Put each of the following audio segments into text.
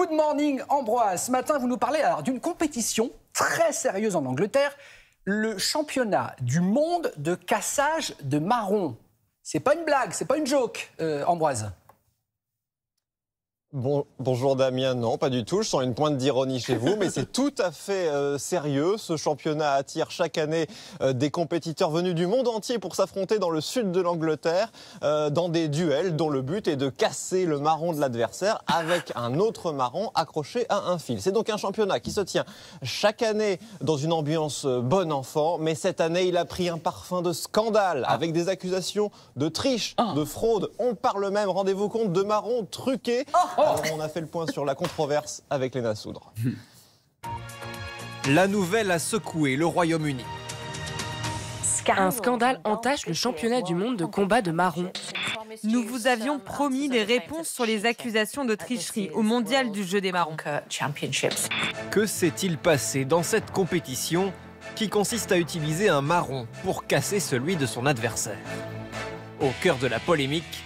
Good morning Ambroise. Ce matin, vous nous parlez d'une compétition très sérieuse en Angleterre, le championnat du monde de cassage de marrons. C'est pas une blague, c'est pas une joke, Ambroise. Bonjour Damien, non pas du tout, je sens une pointe d'ironie chez vous, mais c'est tout à fait sérieux. Ce championnat attire chaque année des compétiteurs venus du monde entier pour s'affronter dans le sud de l'Angleterre, dans des duels dont le but est de casser le marron de l'adversaire avec un autre marron accroché à un fil. C'est donc un championnat qui se tient chaque année dans une ambiance bon enfant, mais cette année il a pris un parfum de scandale avec des accusations de triche, de fraude. On parle même, rendez-vous compte, de marrons truqués. Alors, on a fait le point sur la controverse avec Léna Soudre. La nouvelle a secoué le Royaume-Uni. Un scandale entache le championnat du monde de combat de marrons. Nous vous avions promis des réponses sur les accusations de tricherie au mondial du jeu des marrons. Que s'est-il passé dans cette compétition qui consiste à utiliser un marron pour casser celui de son adversaire? Au cœur de la polémique,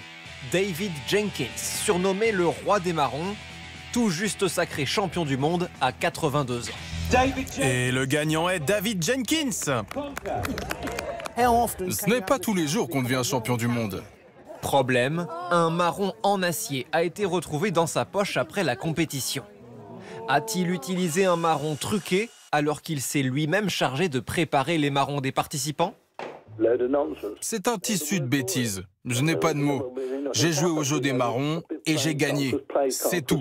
David Jenkins, surnommé le roi des marrons, tout juste sacré champion du monde à 82 ans. Et le gagnant est David Jenkins. Ce n'est pas tous les jours qu'on devient champion du monde. Problème, un marron en acier a été retrouvé dans sa poche après la compétition. A-t-il utilisé un marron truqué alors qu'il s'est lui-même chargé de préparer les marrons des participants? C'est un tissu de bêtises. Je n'ai pas de mots. J'ai joué au jeu des marrons et j'ai gagné. C'est tout.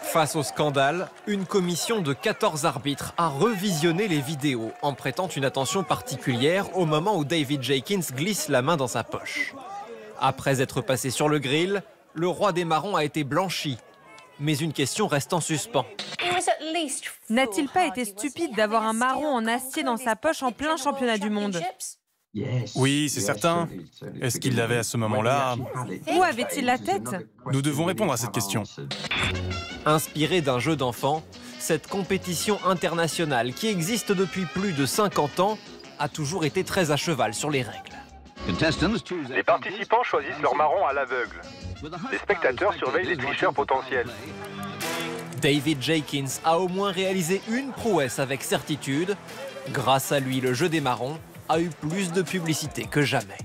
Face au scandale, une commission de 14 arbitres a revisionné les vidéos en prêtant une attention particulière au moment où David Jenkins glisse la main dans sa poche. Après être passé sur le grill, le roi des marrons a été blanchi. Mais une question reste en suspens. N'a-t-il pas été stupide d'avoir un marron en acier dans sa poche en plein championnat du monde? Oui, c'est certain. Est-ce qu'il l'avait à ce moment-là? Où avait-il la tête? Nous devons répondre à cette question. Inspirée d'un jeu d'enfant, cette compétition internationale qui existe depuis plus de 50 ans a toujours été très à cheval sur les règles. Les participants choisissent leur marron à l'aveugle. Les spectateurs surveillent les tricheurs potentiels. David Jenkins a au moins réalisé une prouesse avec certitude. Grâce à lui, le jeu des marrons a eu plus de publicité que jamais.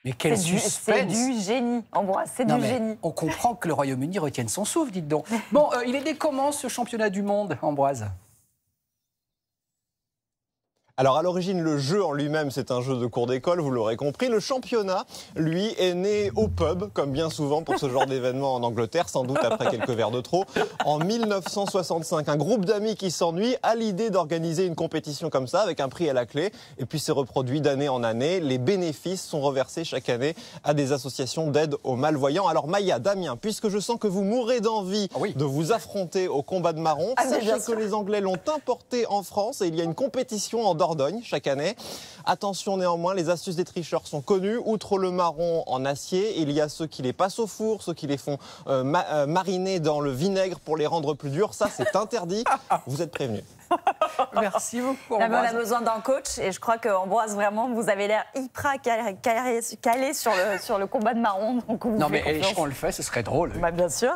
Mais quel suspense! C'est du génie, Ambroise, c'est du génie. On comprend que le Royaume-Uni retienne son souffle, dites donc. Bon, il est né comment ce championnat du monde, Ambroise? Alors à l'origine, le jeu en lui-même, c'est un jeu de cours d'école, vous l'aurez compris. Le championnat, lui, est né au pub, comme bien souvent pour ce genre d'événement en Angleterre, sans doute après quelques verres de trop. En 1965, un groupe d'amis qui s'ennuie a l'idée d'organiser une compétition comme ça, avec un prix à la clé. Et puis c'est reproduit d'année en année. Les bénéfices sont reversés chaque année à des associations d'aide aux malvoyants. Alors Maya, Damien, puisque je sens que vous mourrez d'envie de vous affronter au combat de marron, sachez que les Anglais l'ont importé en France et il y a une compétition en Dordogne chaque année. Attention néanmoins, les astuces des tricheurs sont connues. Outre le marron en acier, il y a ceux qui les passent au four, ceux qui les font mariner dans le vinaigre pour les rendre plus durs. Ça, c'est interdit. Vous êtes prévenus. Merci beaucoup, On Ambroise. a besoin d'un coach et je crois qu'Ambroise, vraiment, vous avez l'air hyper calé sur le combat de marron. Donc Non mais on le fait, ce serait drôle. Bien sûr.